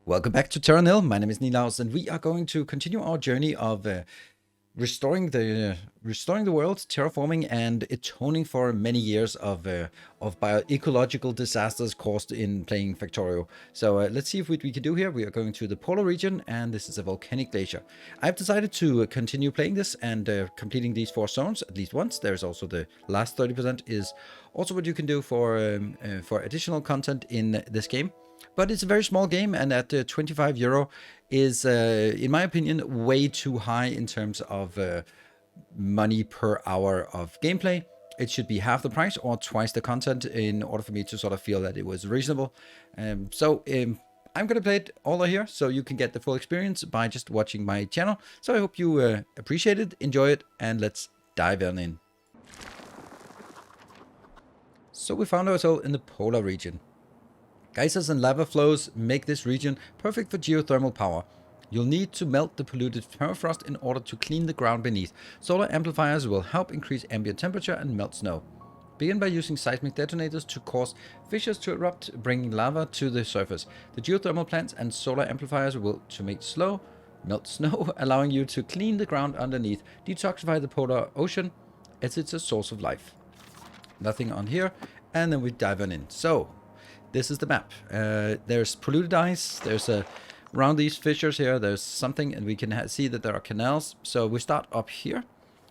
Welcome back to Terra Nil. My name is Nilaus, and we are going to continue our journey of restoring the world, terraforming, and atoning for many years of ecological disasters caused in playing Factorio. So let's see what we can do here. We are going to the polar region, and this is a volcanic glacier. I've decided to continue playing this and completing these 4 zones at least once. There's also the last 30% is also what you can do for additional content in this game. But it's a very small game, and at €25 is, in my opinion, way too high in terms of money per hour of gameplay. It should be half the price or twice the content in order for me to sort of feel that it was reasonable. I'm going to play it all here, so you can get the full experience by just watching my channel. So I hope you appreciate it, enjoy it, and let's dive on in. So we found ourselves in the polar region. Geysers and lava flows make this region perfect for geothermal power. You'll need to melt the polluted permafrost in order to clean the ground beneath. Solar amplifiers will help increase ambient temperature and melt snow. Begin by using seismic detonators to cause fissures to erupt, bringing lava to the surface. The geothermal plants and solar amplifiers will melt snow, allowing you to clean the ground underneath, detoxify the polar ocean as it's a source of life. Nothing on here, and then we dive on in. So, this is the map. There's polluted ice. There's around these fissures here, there's something, and we can see that there are canals. So we start up here.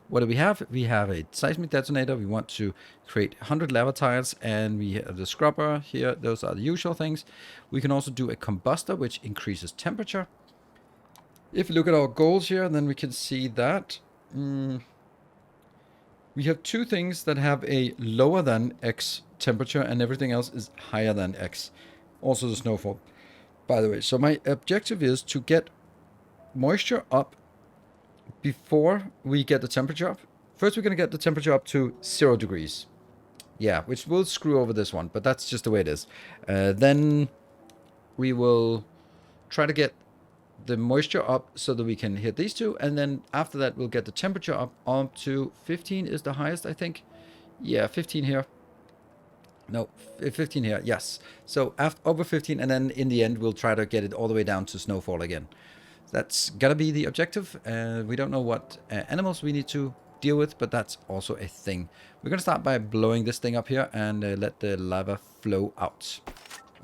What do we have? We have a seismic detonator. We want to create 100 lava tiles, and we have the scrubber here. Those are the usual things. We can also do a combustor, which increases temperature. If you look at our goals here, then we can see that we have 2 things that have a lower than X temperature, and everything else is higher than X. Also the snowfall, by the way. So my objective is to get moisture up before we get the temperature up. First, we're going to get the temperature up to 0 degrees. Yeah, which will screw over this one, but that's just the way it is. Then we will try to get the moisture up so that we can hit these 2, and then after that we'll get the temperature up to 15 is the highest, I think. Yeah, 15 here. No, 15 here, yes. So over 15, and then in the end we'll try to get it all the way down to snowfall again. That's gotta be the objective. We don't know what animals we need to deal with, but that's also a thing. We're gonna start by blowing this thing up here and let the lava flow out.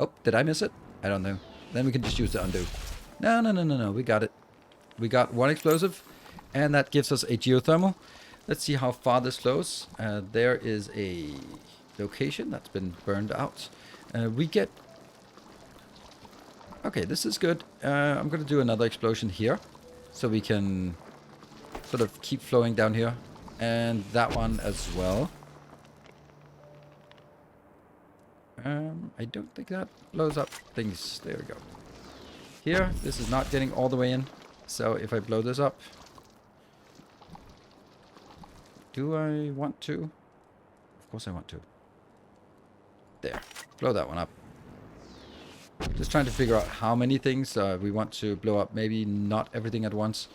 Oh, did I miss it? I don't know. Then we can just use the undo. No, we got it. We got 1 explosive, and that gives us a geothermal. Let's see how far this flows. There is a location that's been burned out. Okay, this is good. I'm gonna do another explosion here, so we can sort of keep flowing down here, and that one as well. I don't think that blows up things. There we go. Here, this is not getting all the way in, so if I blow this up, do I want to? Of course I want to. There, blow that one up. Just trying to figure out how many things we want to blow up. Maybe not everything at once.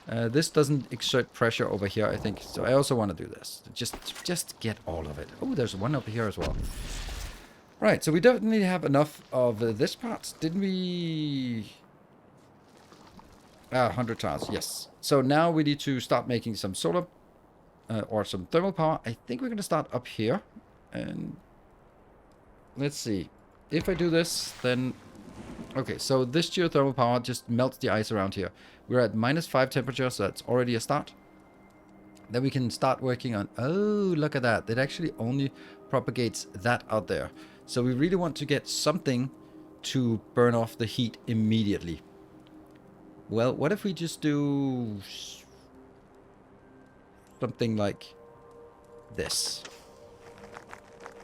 This doesn't exert pressure over here, I think. So I also want to do this. Just get all of it. Oh, there's one over here as well. Right, so we definitely have enough of this part. Didn't we? 100 tiles, yes. So now we need to start making some solar or some thermal power. I think we're going to start up here. And let's see. If I do this, then... Okay, so this geothermal power just melts the ice around here. We're at -5 temperature, so that's already a start. Then we can start working on... Oh, look at that. It actually only propagates that out there. So we really want to get something to burn off the heat immediately. Well, what if we just do something like this?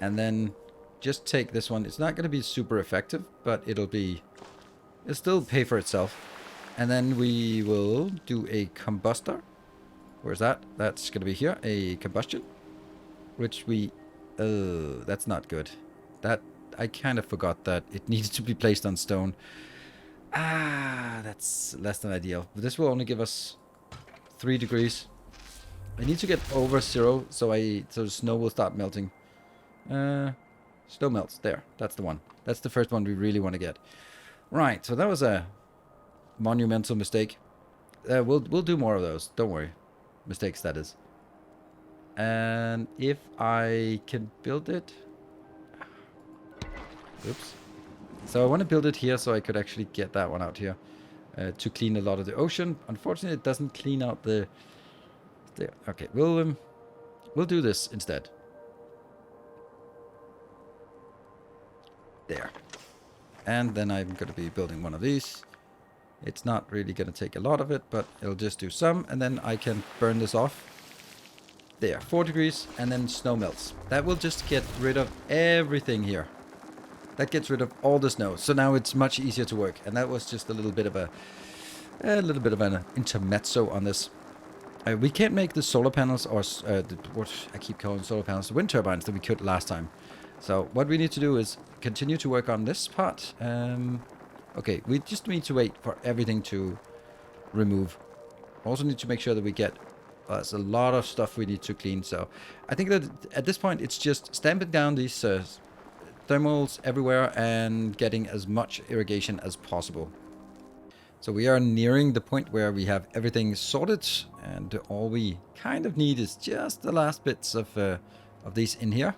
And then just take this one. It's not going to be super effective, but it'll still pay for itself. And then we will do a combustor. Where's that? That's going to be here. A combustion. Which we... Oh, that's not good. That... I kind of forgot that it needed to be placed on stone. That's less than ideal. But this will only give us 3 degrees. I need to get over 0 so the snow will start melting. Snow melts. There. That's the one. That's the first one we really want to get. Right, so that was a monumental mistake. We'll do more of those. Don't worry. Mistakes, that is. And if I can build it... Oops. So I want to build it here so I could actually get that one out here. To clean a lot of the ocean. Unfortunately, it doesn't clean out the... Okay, we'll do this instead. There. And then I'm going to be building one of these. It's not really going to take a lot of it, but it'll just do some. And then I can burn this off. There, 4 degrees, and then snow melts. That will just get rid of everything here. That gets rid of all the snow. So now it's much easier to work. And that was just a little bit of an intermezzo on this. We can't make the solar panels or what I keep calling solar panels, the wind turbines that we could last time. So what we need to do is continue to work on this part. Okay, we just need to wait for everything to remove. Also need to make sure that we get... there's a lot of stuff we need to clean. So I think that at this point it's just stamping down these thermals everywhere and getting as much irrigation as possible. So we are nearing the point where we have everything sorted, and all we kind of need is just the last bits of these in here.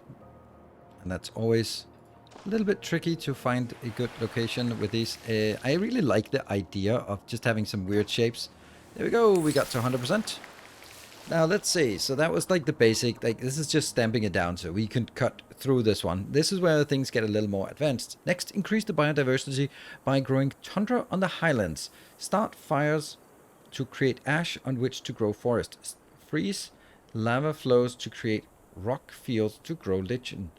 And that's always a little bit tricky to find a good location with these. I really like the idea of just having some weird shapes. There we go, we got to 100%. Now let's see, so that was like the basic, like this is just stamping it down so we can cut through this one. This is where things get a little more advanced. Next, increase the biodiversity by growing tundra on the highlands. Start fires to create ash on which to grow forest. Freeze lava flows to create rock fields to grow lichen.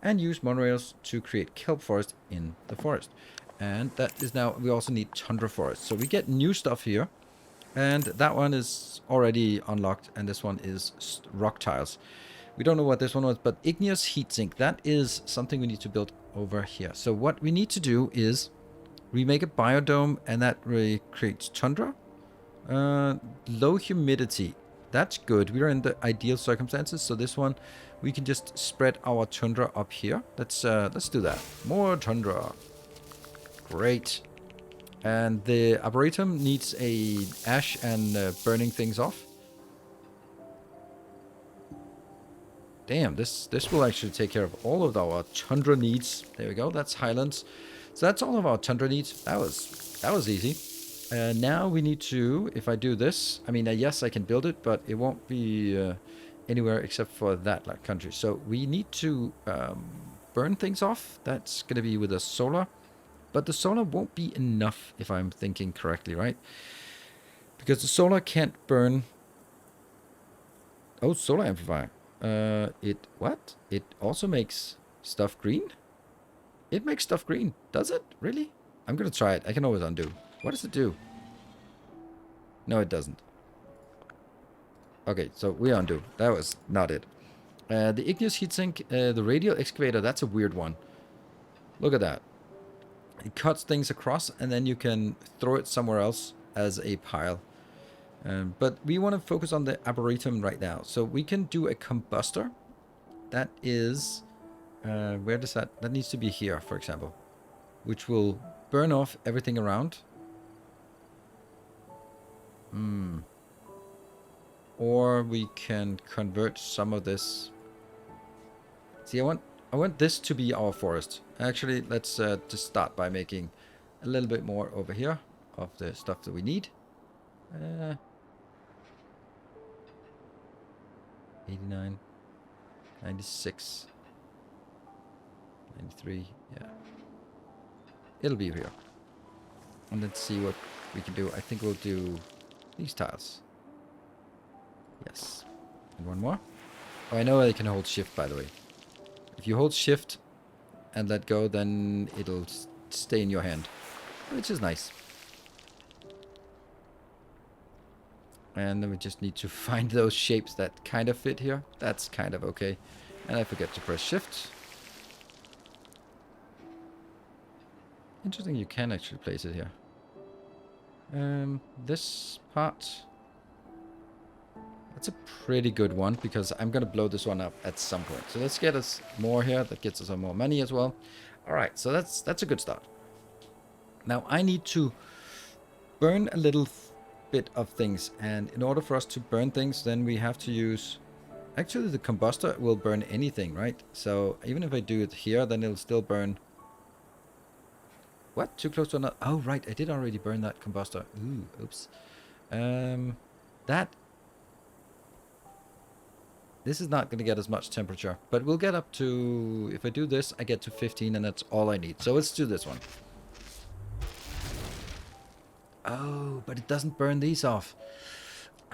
And use monorails to create kelp forest in the forest. And that is now, we also need tundra forest. So we get new stuff here. And that one is already unlocked, and this one is rock tiles. We don't know what this one was, but igneous heat sink, that is something we need to build over here. So what we need to do is we make a biodome, and that creates tundra. Low humidity, that's good. We are in the ideal circumstances, so this one we can just spread our tundra up here. Let's do that. More tundra. Great. And the arboretum needs a ash and burning things off. Damn, this will actually take care of all of our tundra needs. There we go. That's highlands. So that's all of our tundra needs. That was easy. Now we need to, if I do this, I mean, yes, I can build it, but it won't be anywhere except for that country. So we need to burn things off. That's going to be with a solar. But the solar won't be enough, if I'm thinking correctly, right? Because the solar can't burn... Oh, solar amplifier. What? It also makes stuff green? It makes stuff green. Does it? Really? I'm going to try it. I can always undo. What does it do? No, it doesn't. Okay, so we undo. That was not it. The igneous heatsink, the radial excavator, that's a weird one. Look at that. It cuts things across, and then you can throw it somewhere else as a pile. But we want to focus on the arboretum right now. So we can do a combustor. That is... where does that... That needs to be here, for example. Which will burn off everything around. Or we can convert some of this... See, I want this to be our forest. Actually, let's just start by making a little bit more over here of the stuff that we need. 89, 96, 93, yeah. It'll be here. And let's see what we can do. I think we'll do these tiles. Yes. And one more. Oh, I know I can hold shift, by the way. If you hold shift and let go, then it'll stay in your hand, which is nice. And then we just need to find those shapes that kind of fit here. That's kind of okay. And I forget to press shift. Interesting, you can actually place it here. This part... That's a pretty good one, because I'm going to blow this one up at some point. So let's get us more here. That gets us some more money as well. Alright, so that's a good start. Now I need to burn a little bit of things, and in order for us to burn things, then we have to use... Actually, the combustor will burn anything, right? So even if I do it here, then it'll still burn... What? Too close to another... Oh, right. I did already burn that combustor. Ooh, oops. That... This is not going to get as much temperature, but we'll get up to... If I do this, I get to 15, and that's all I need. So let's do this one. Oh, but it doesn't burn these off.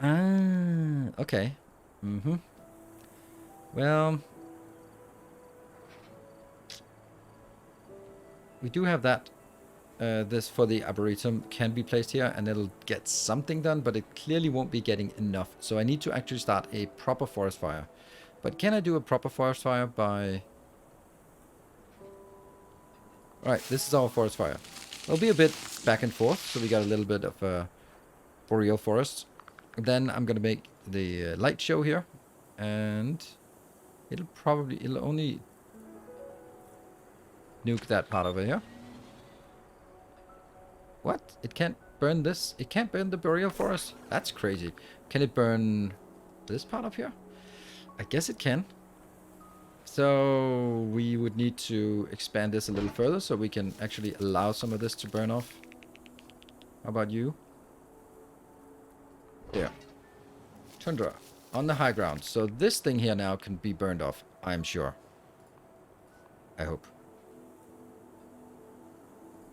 Ah, okay. Mm-hmm. Well... We do have that. This for the arboretum can be placed here, and it'll get something done, but it clearly won't be getting enough. So I need to actually start a proper forest fire. But can I do a proper forest fire by... Alright, this is our forest fire. It'll be a bit back and forth, so we got a little bit of boreal forest. Then I'm going to make the light show here, and it'll only nuke that part over here. What? It can't burn this? It can't burn the boreal forest? That's crazy. Can it burn this part up here? I guess it can. So we would need to expand this a little further so we can actually allow some of this to burn off. How about you? There. Tundra. On the high ground. So this thing here now can be burned off, I'm sure. I hope.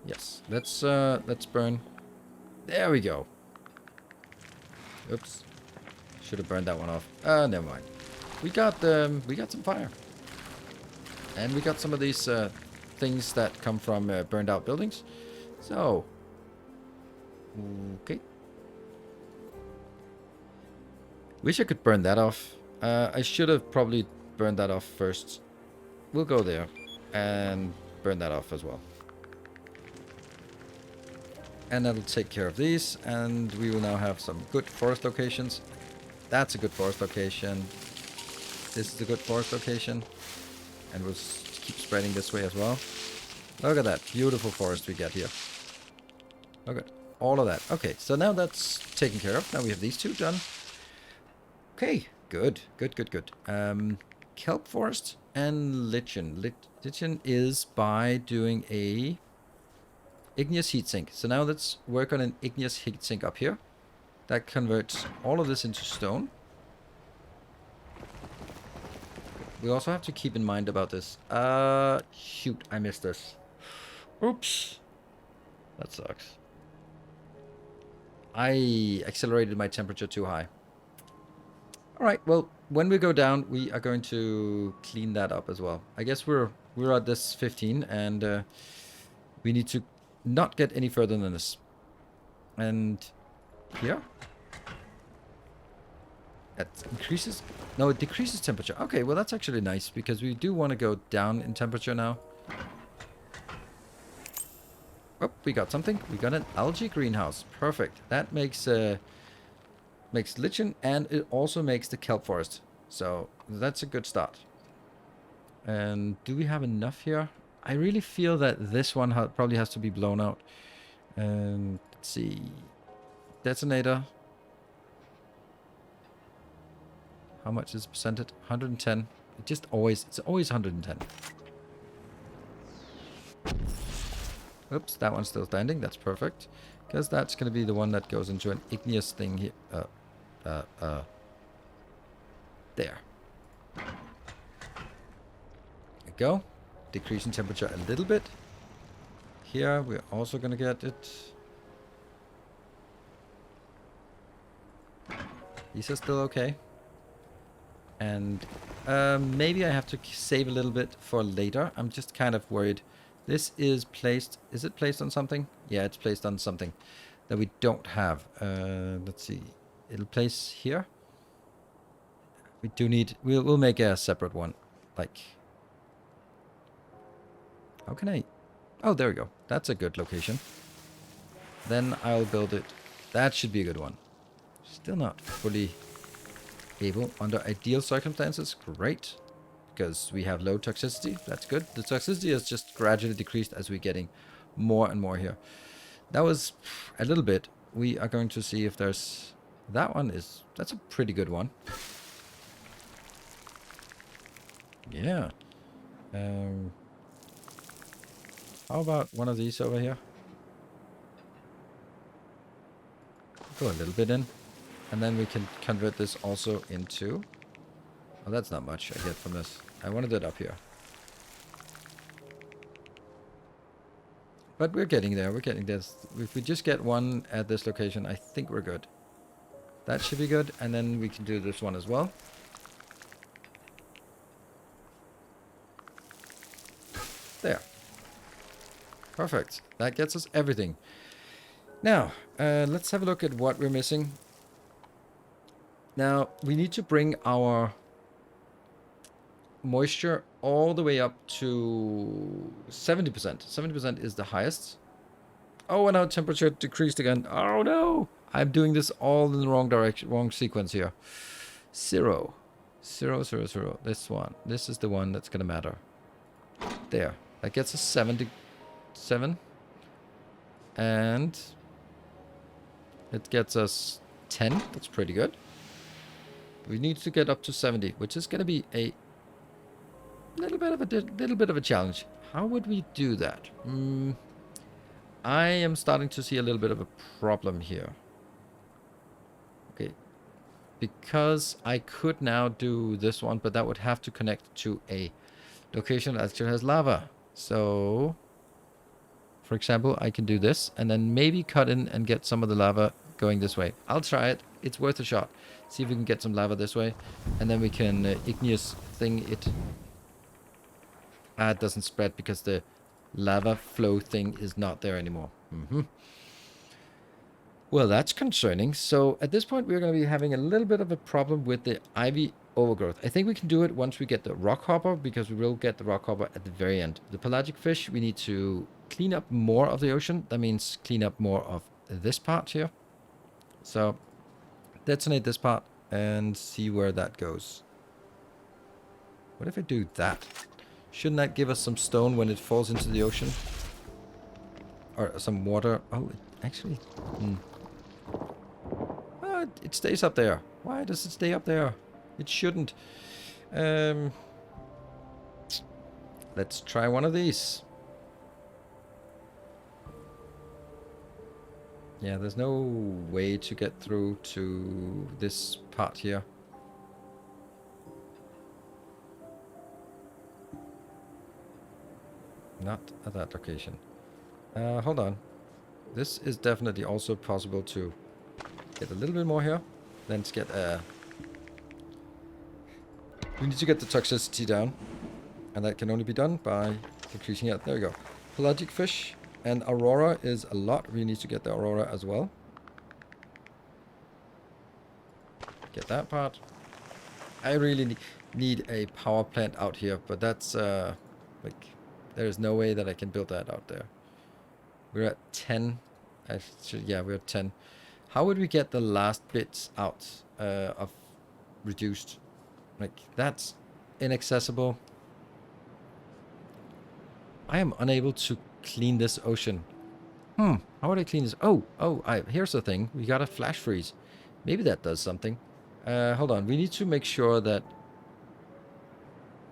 Yes, let's burn. There we go. Oops. Should have burned that one off. Never mind. We got some fire. And we got some of these things that come from burned out buildings. So, okay. Wish I could burn that off. I should have probably burned that off first. We'll go there and burn that off as well. And that'll take care of these, and we will now have some good forest locations. That's a good forest location. This is a good forest location. And we'll keep spreading this way as well. Look at that beautiful forest we get here. Look at all of that. Okay, so now that's taken care of. Now we have these two done. Okay, good. Kelp forest and lichen. Lichen is by doing a igneous heatsink. So now let's work on an igneous heatsink up here. That converts all of this into stone. We also have to keep in mind about this. Shoot, I missed this. Oops. That sucks. I accelerated my temperature too high. Alright, well, when we go down, we are going to clean that up as well. I guess we're at this 15, and we need to not get any further than this. And here? That increases? No, it decreases temperature. Okay, well that's actually nice, because we do want to go down in temperature now. Oh, we got something. We got an algae greenhouse. Perfect. That makes lichen, and it also makes the kelp forest. So that's a good start. And do we have enough here? I really feel that this one probably has to be blown out. And let's see. Detonator. How much is percentage? 110. It's always 110. Oops, that one's still standing. That's perfect. Because that's going to be the one that goes into an igneous thing here. There. There we go. Decreasing temperature a little bit. Here we're also going to get it. These are still okay. And maybe I have to save a little bit for later. I'm just kind of worried. This is placed... Is it placed on something? Yeah, it's placed on something that we don't have. Let's see. It'll place here. We do need... We'll make a separate one. Like... How can I... Oh, there we go. That's a good location. Then I'll build it. That should be a good one. Still not fully able. Under ideal circumstances, great. Because we have low toxicity. That's good. The toxicity is just gradually decreased as we're getting more and more here. That was a little bit. We are going to see if there's... That one is... That's a pretty good one. Yeah. How about one of these over here? Go a little bit in. And then we can convert this also into... Oh, that's not much I get from this. I wanted it up here. But we're getting there. We're getting this. If we just get one at this location, I think we're good. That should be good. And then we can do this one as well. There. Perfect. That gets us everything. Now, let's have a look at what we're missing. Now, we need to bring our moisture all the way up to 70%. 70% is the highest. Oh, and our temperature decreased again. Oh, no. I'm doing this all in the wrong direction, wrong sequence here. 0. 0, 0, 0. This one. This is the one that's going to matter. There. That gets us 77. And it gets us 10. That's pretty good. We need to get up to 70, which is going to be a little bit of a challenge. How would we do that? I am starting to see a little bit of a problem here. Okay. Because I could now do this one, but that would have to connect to a location that actually has lava. So, for example, I can do this and then maybe cut in and get some of the lava going this way. I'll try it. It's worth a shot. See if we can get some lava this way. And then we can igneous thing it. It doesn't spread because the lava flow thing is not there anymore. Well, that's concerning. So at this point, we're going to be having a little bit of a problem with the ivy overgrowth. I think we can do it once we get the rock hopper, because we will get the rock hopper at the very end. The pelagic fish, we need to clean up more of the ocean. That means clean up more of this part here. So detonate this part and see where that goes. What if I do that? Shouldn't that give us some stone when it falls into the ocean? Or some water? Oh, it actually... it stays up there. Why does it stay up there? It shouldn't. Let's try one of these. Yeah, there's no way to get through to this part here. Not at that location. Hold on. This is definitely also possible to get a little bit more here. Let's get we need to get the toxicity down. And that can only be done by decreasing it. There we go. Pelagic fish and aurora is a lot. We need to get the aurora as well. Get that part. I really need a power plant out here, but that's like... There's no way that I can build that out there. We're at 10. Yeah, we're at 10. How would we get the last bits out of reduced? Like, that's inaccessible. I am unable to clean this ocean. How would I clean this? Here's the thing. We got a flash freeze. Maybe that does something. Hold on. We need to make sure that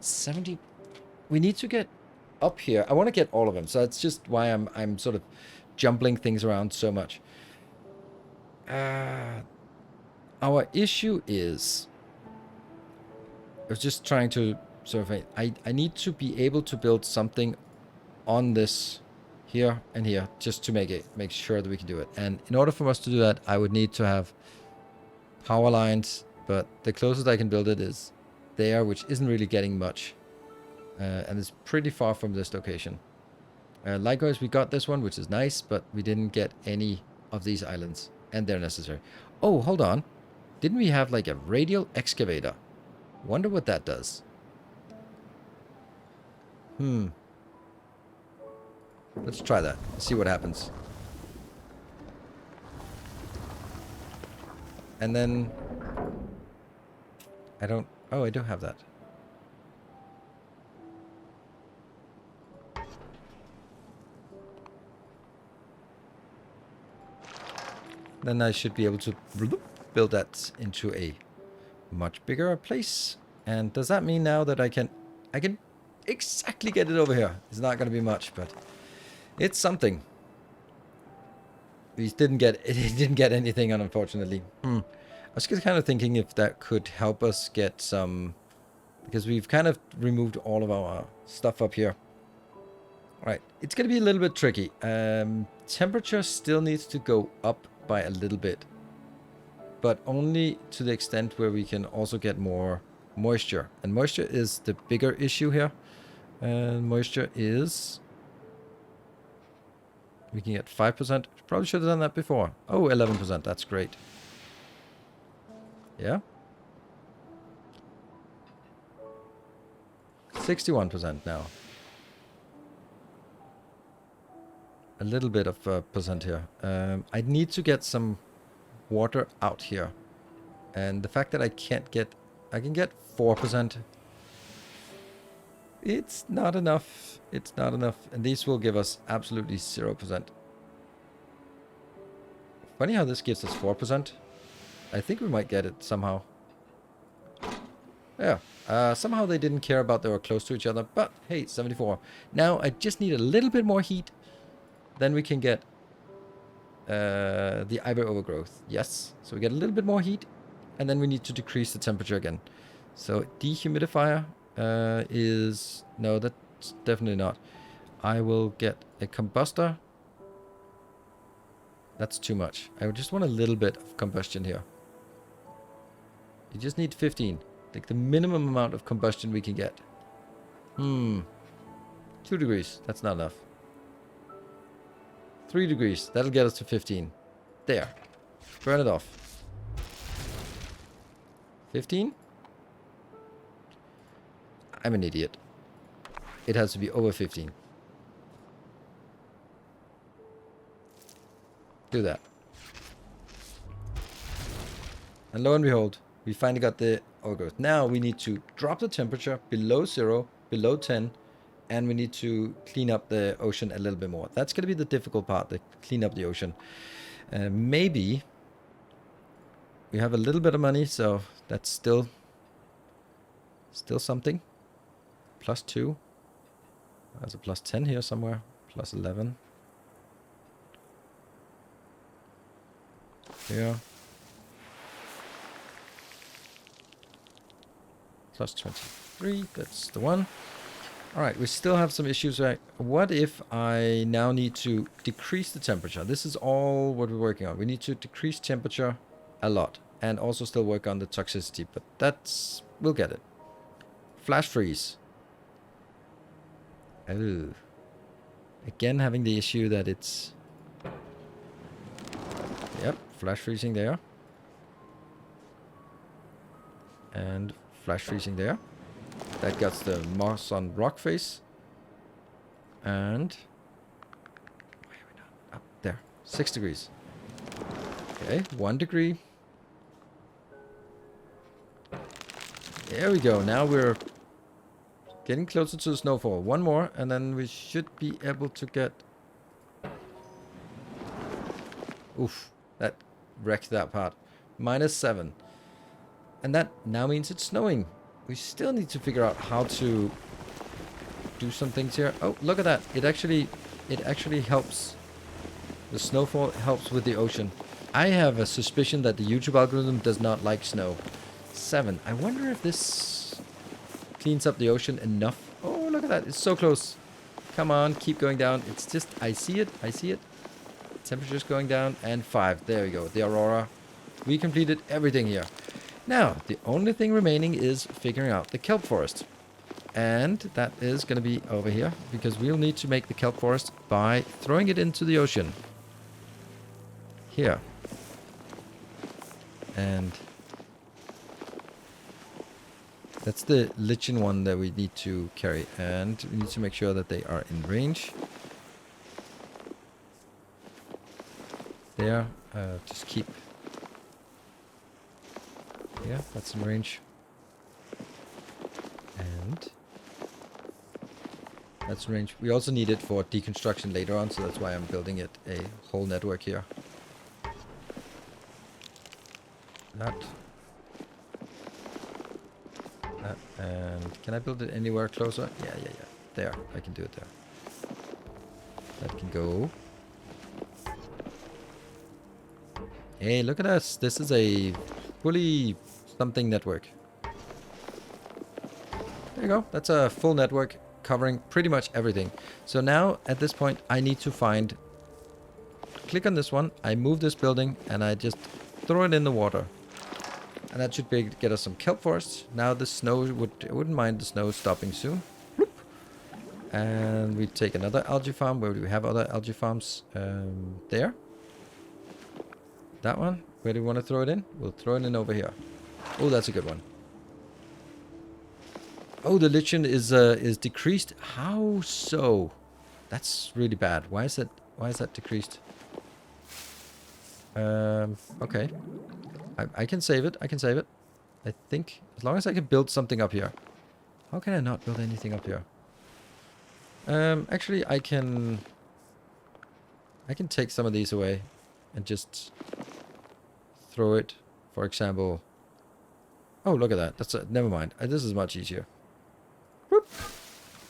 70... We need to get up here. I want to get all of them, so that's just why I'm sort of jumbling things around so much. Our issue is, I was just trying to sort of, I need to be able to build something on this here and here just to make sure that we can do it. And in order for us to do that, I would need to have power lines, but the closest I can build it is there, which isn't really getting much. And it's pretty far from this location. Likewise, we got this one, which is nice, but we didn't get any of these islands, and they're necessary. Oh, hold on. Didn't we have like a radial excavator? Wonder what that does. Let's try that. See what happens. And then... I don't... Oh, I do have that. then I should be able to build that into a much bigger place. And does that mean now that I can exactly get it over here? It's not going to be much, but it's something. We didn't get anything, unfortunately. I was just kind of thinking if that could help us get some, because we've kind of removed all of our stuff up here. All right, it's going to be a little bit tricky. Temperature still needs to go up by a little bit, but only to the extent where we can also get more moisture. And moisture is the bigger issue here. And moisture is... we can get 5%. Probably should have done that before. Oh, 11%. That's great. Yeah. 61% now. A little bit of percent here. I need to get some water out here. And the fact that I can't get... I can get 4%. It's not enough. It's not enough. And these will give us absolutely 0%. Funny how this gives us 4%. I think we might get it somehow. Yeah. Somehow they didn't care about they were close to each other. But hey, 74. Now I just need a little bit more heat. Then we can get the Iber overgrowth. Yes. So we get a little bit more heat. And then we need to decrease the temperature again. So dehumidifier is... no, that's definitely not. I will get a combustor. That's too much. I just want a little bit of combustion here. You just need 15. Like the minimum amount of combustion we can get. 2 degrees. That's not enough. 3 degrees. That'll get us to 15. There. Burn it off. 15? I'm an idiot. It has to be over 15. Do that. And lo and behold, we finally got the overgrowth. Now we need to drop the temperature below 0, below 10, and we need to clean up the ocean a little bit more. That's going to be the difficult part, the clean up the ocean. Maybe we have a little bit of money, so that's still something. +2. There's a +10 here somewhere. +11. Here. +23. That's the one. Alright, we still have some issues. Right? What if I now need to decrease the temperature? This is all what we're working on. We need to decrease temperature a lot. And also still work on the toxicity. But that's... we'll get it. Flash freeze. Oh. Again, having the issue that it's... yep, flash freezing there. And flash freezing there. That gets the moss on rock face. And... why are we not up there? 6 degrees. Okay, 1 degree. There we go. Now we're getting closer to the snowfall. One more, and then we should be able to get... oof, that wrecked that part. -7. And that now means it's snowing. We still need to figure out how to do some things here. Oh, look at that. It actually helps. The snowfall helps with the ocean. I have a suspicion that the YouTube algorithm does not like snow. 7. I wonder if this cleans up the ocean enough. Oh, look at that. It's so close. Come on, keep going down. It's just, I see it. I see it. Temperature's going down. And 5. There we go. The aurora. We completed everything here. Now, the only thing remaining is figuring out the kelp forest. And that is going to be over here. Because we'll need to make the kelp forest by throwing it into the ocean. Here. And... that's the lichen one that we need to carry. And we need to make sure that they are in range. There. Just keep... yeah, that's in range. And... that's in range. We also need it for deconstruction later on, so that's why I'm building it a whole network here. That. That. And can I build it anywhere closer? Yeah. There. I can do it there. That can go. Hey, look at us. This is a fully something network. There you go. That's a full network covering pretty much everything. So now, at this point, I need to find... Click on this one. I move this building, and I just throw it in the water. And that should get us some kelp forests. Now the snow wouldn't mind the snow stopping soon. Bloop. And we take another algae farm. Where do we have other algae farms? There. That one. Where do we want to throw it in? We'll throw it in over here. Oh, that's a good one. Oh, the lichen is decreased. How so? That's really bad. Why is that decreased? Okay. I can save it. I can save it. I think as long as I can build something up here. How can I not build anything up here? Actually, I can take some of these away and just throw it. For example. Oh, look at that. That's never mind. This is much easier. Whoop.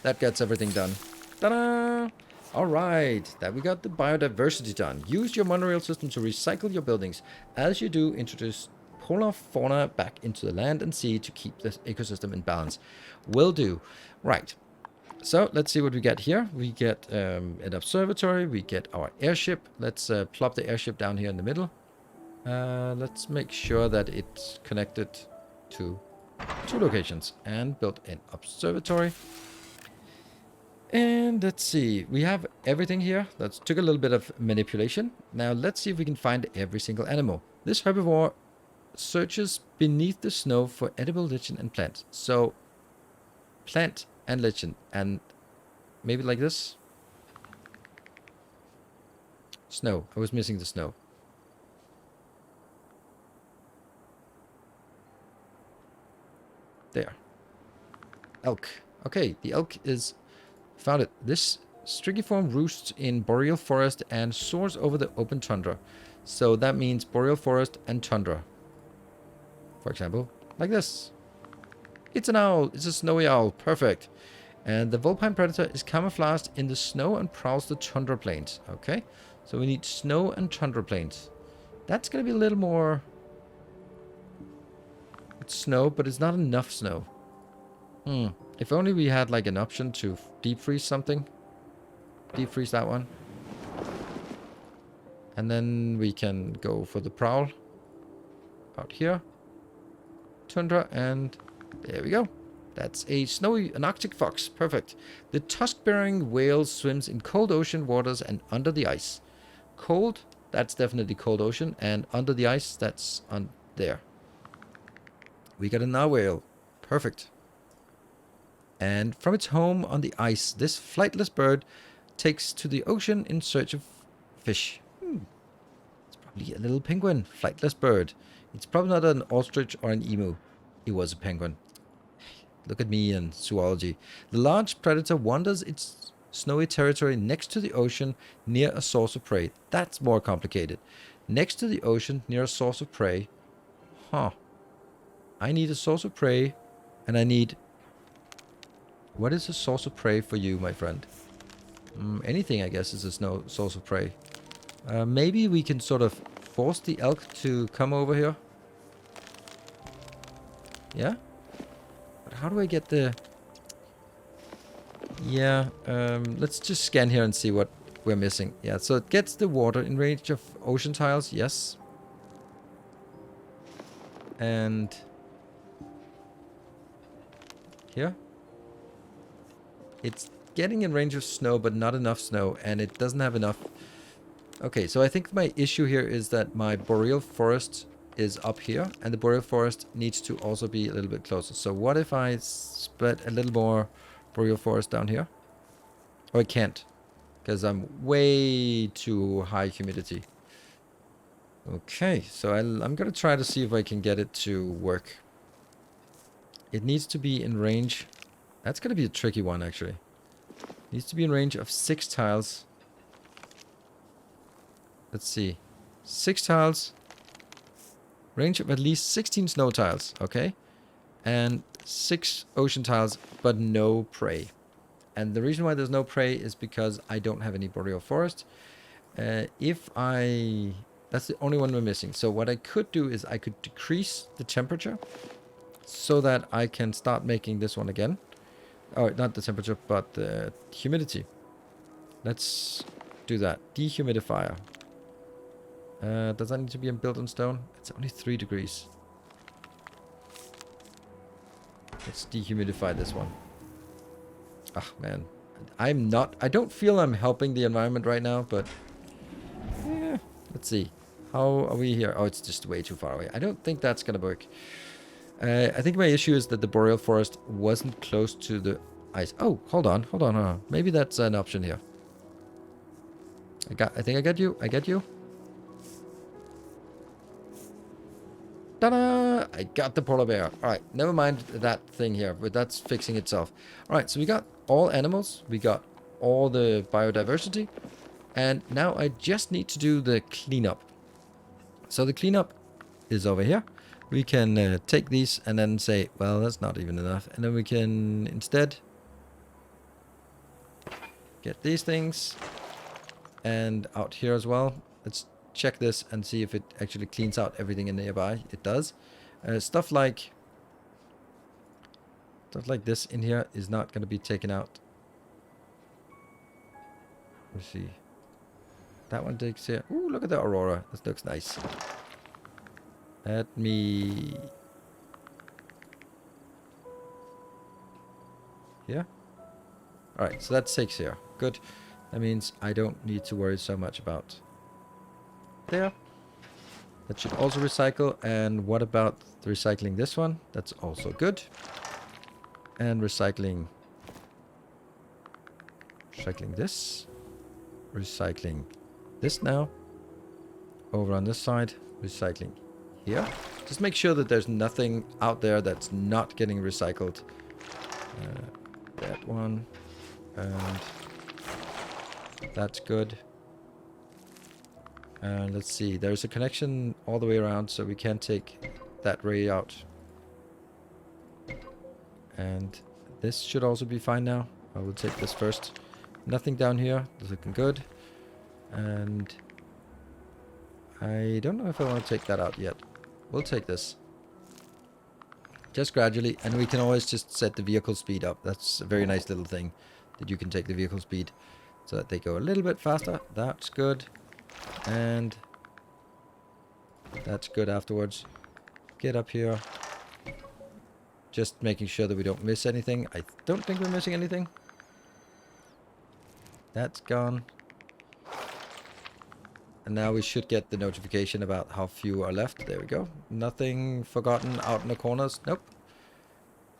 That gets everything done. Ta-da! Alright, that we got the biodiversity done. Use your monorail system to recycle your buildings. As you do, introduce polar fauna back into the land and sea to keep the ecosystem in balance. Will do. Right. So, let's see what we get here. We get an observatory. We get our airship. Let's plop the airship down here in the middle. Let's make sure that it's connected to 2 locations and build an observatory. And let's see, we have everything here. That took a little bit of manipulation. Now let's see if we can find every single animal. This herbivore searches beneath the snow for edible lichen and plant. So plant and lichen, and maybe like this. Snow. I was missing the snow. There. Elk. Okay, the elk is... Found it. This strigiform roosts in boreal forest and soars over the open tundra. So that means boreal forest and tundra. For example, like this. It's an owl. It's a snowy owl. Perfect. And the vulpine predator is camouflaged in the snow and prowls the tundra plains. Okay. So we need snow and tundra plains. That's going to be a little more... It's snow, but it's not enough snow. If only we had like an option to deep freeze something. Deep freeze that one. And then we can go for the prowl. Out here. Tundra, and there we go. That's an Arctic fox. Perfect. The tusk-bearing whale swims in cold ocean waters and under the ice. Cold, that's definitely cold ocean. And under the ice, that's on there. We got a narwhal. Perfect. And from its home on the ice, this flightless bird takes to the ocean in search of fish. It's probably a little penguin. Flightless bird. It's probably not an ostrich or an emu. It was a penguin. Look at me and zoology. The large predator wanders its snowy territory next to the ocean near a source of prey. That's more complicated. Next to the ocean near a source of prey. Huh. I need a source of prey, and I need... What is a source of prey for you, my friend? Anything, I guess, is a source of prey. Maybe we can sort of force the elk to come over here. Yeah? But how do I get the... Yeah, let's just scan here and see what we're missing. Yeah, so it gets the water in range of ocean tiles, yes. And... Here? It's getting in range of snow, but not enough snow, and it doesn't have enough... Okay, so I think my issue here is that my boreal forest is up here, and the boreal forest needs to also be a little bit closer. So what if I spread a little more boreal forest down here? Oh, I can't, because I'm way too high humidity. Okay, so I'm going to try to see if I can get it to work. It needs to be in range... That's going to be a tricky one, actually. Needs to be in range of 6 tiles. Let's see. 6 tiles. Range of at least 16 snow tiles. Okay. And 6 ocean tiles, but no prey. And the reason why there's no prey is because I don't have any boreal forest. That's the only one we're missing. So what I could do is I could decrease the temperature so that I can start making this one again. Oh, not the temperature, but the humidity. Let's do that. Dehumidifier. Does that need to be built on stone? It's only 3 degrees. Let's dehumidify this one. Ah, man. I don't feel I'm helping the environment right now, but... yeah, let's see. How are we here? Oh, it's just way too far away. I don't think that's gonna work. I think my issue is that the boreal forest wasn't close to the ice. Oh, hold on. Maybe that's an option here. I think I get you. Ta-da! I got the polar bear. Alright, never mind that thing here, but that's fixing itself. Alright, so we got all animals. We got all the biodiversity. And now I just need to do the cleanup. So the cleanup is over here. We can take these and then say, well, that's not even enough. And then we can instead get these things. And out here as well. Let's check this and see if it actually cleans out everything in nearby. It does. Stuff like this in here is not going to be taken out. Let's see. That one takes here. Ooh, look at the aurora. This looks nice. Let me... here. Alright, so that's 6 here. Good. That means I don't need to worry so much about there. That should also recycle. And what about recycling this one? That's also good. And recycling this. Recycling this now. Over on this side. Recycling here. Just make sure that there's nothing out there that's not getting recycled. That one. And that's good. And let's see. There's a connection all the way around, so we can take that ray out. And this should also be fine now. I will take this first. Nothing down here. It's looking good. And I don't know if I want to take that out yet. We'll take this. Just gradually. And we can always just set the vehicle speed up. That's a very nice little thing. That you can take the vehicle speed so that they go a little bit faster. That's good. And that's good afterwards. Get up here. Just making sure that we don't miss anything. I don't think we're missing anything. That's gone. And now we should get the notification about how few are left. There we go. Nothing forgotten out in the corners. Nope.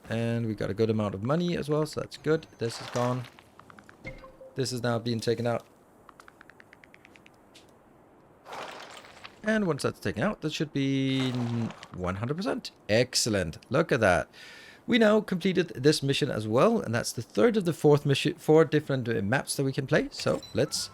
And we got a good amount of money as well, so that's good. This is gone. This is now being taken out. And once that's taken out, that should be 100%. Excellent. Look at that. We now completed this mission as well, and that's the third of the 4 different maps that we can play. So let's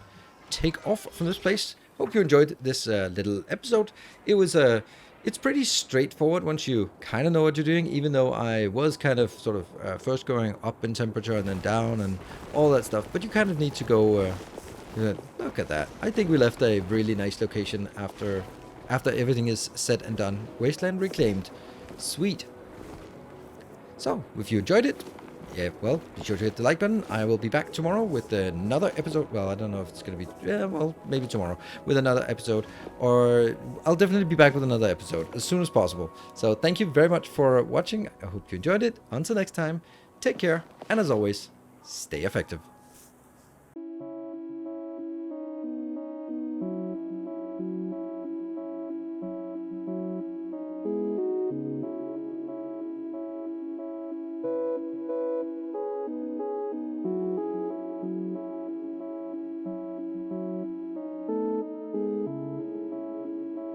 take off from this place. Hope you enjoyed this little episode. It's pretty straightforward once you kind of know what you're doing, even though I was kind of sort of first going up in temperature and then down and all that stuff. But you kind of need to go... look at that. I think we left a really nice location after everything is said and done. Wasteland reclaimed. Sweet. So, if you enjoyed it, yeah, well, be sure to hit the like button. I will be back tomorrow with another episode. Well, I don't know if it's going to be... yeah, well, maybe tomorrow with another episode. Or I'll definitely be back with another episode as soon as possible. So, thank you very much for watching. I hope you enjoyed it. Until next time, take care. And as always, stay effective.